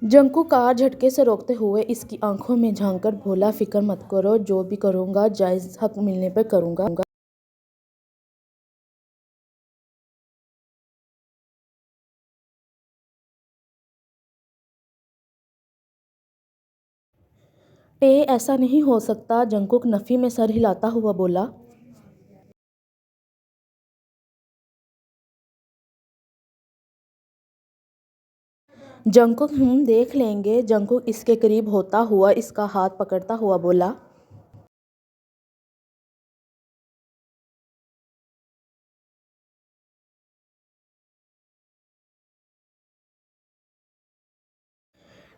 Jungkook car झटके से रोकते हुए इसकी आंखों में झांककर बोला, फिक्र मत करो, जो भी करूंगा जायज हक मिलने पर करूंगा। टे ऐसा नहीं हो सकता, जंकुक नफी में सर हिलाता हुआ बोला। जंकुक हम देख लेंगे। जंकुक इसके करीब होता हुआ इसका हाथ पकड़ता हुआ बोला।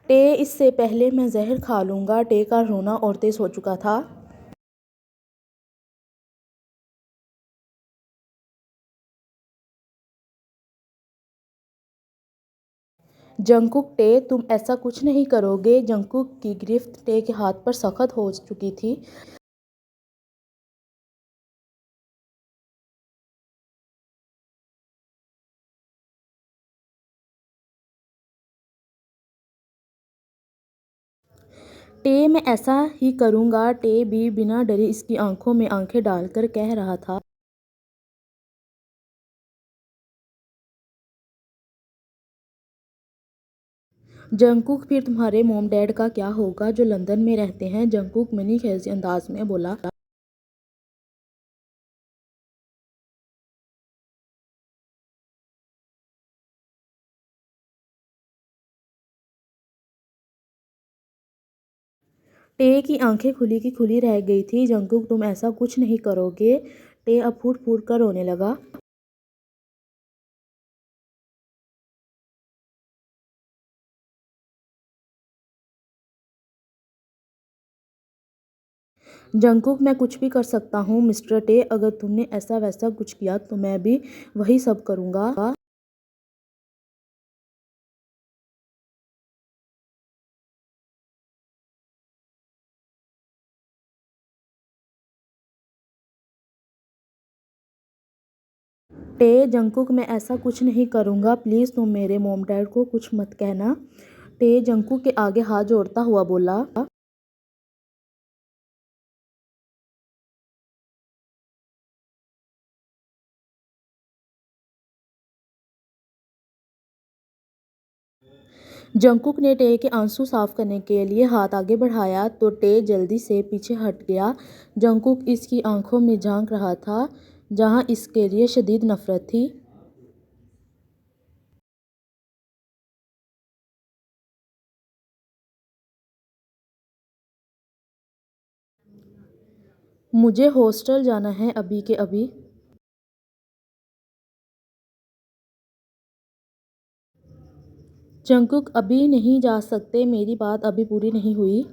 टे इससे पहले मैं जहर खा लूंगा। टे का रोना और तेज हो चुका था। जंकुक टे तुम ऐसा कुछ नहीं करोगे। जंकुक की गिरफ्त टे के हाथ पर सख्त हो चुकी थी। टे मैं ऐसा ही करूंगा। टे भी बिना डरे इसकी आंखों में आंखें डालकर कह रहा था। जंकुक फिर तुम्हारे मोम डैड का क्या होगा जो लंदन में रहते हैं? जंकुक मनी खैज़ी अंदाज में बोला। टे की आंखें खुली की खुली रह गई थी। जंकुक तुम ऐसा कुछ नहीं करोगे। टे अब फूट फूट कर रोने लगा। जंकुक मैं कुछ भी कर सकता हूँ मिस्टर टे। अगर तुमने ऐसा वैसा कुछ किया तो मैं भी वही सब करूँगा। टे जंकुक मैं ऐसा कुछ नहीं करूँगा। प्लीज़ तुम मेरे मोम डैड को कुछ मत कहना। टे जंकुक के आगे हाथ जोड़ता हुआ बोला। जंकुक ने टे के आंसू साफ करने के लिए हाथ आगे बढ़ाया तो टे जल्दी से पीछे हट गया। जंकुक इसकी आंखों में झांक रहा था जहां इसके लिए शदीद नफरत थी। मुझे हॉस्टल जाना है अभी के अभी। जंकुक अभी नहीं जा सकते, मेरी बात अभी पूरी नहीं हुई।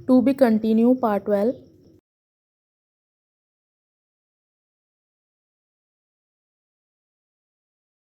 To be continue part 12।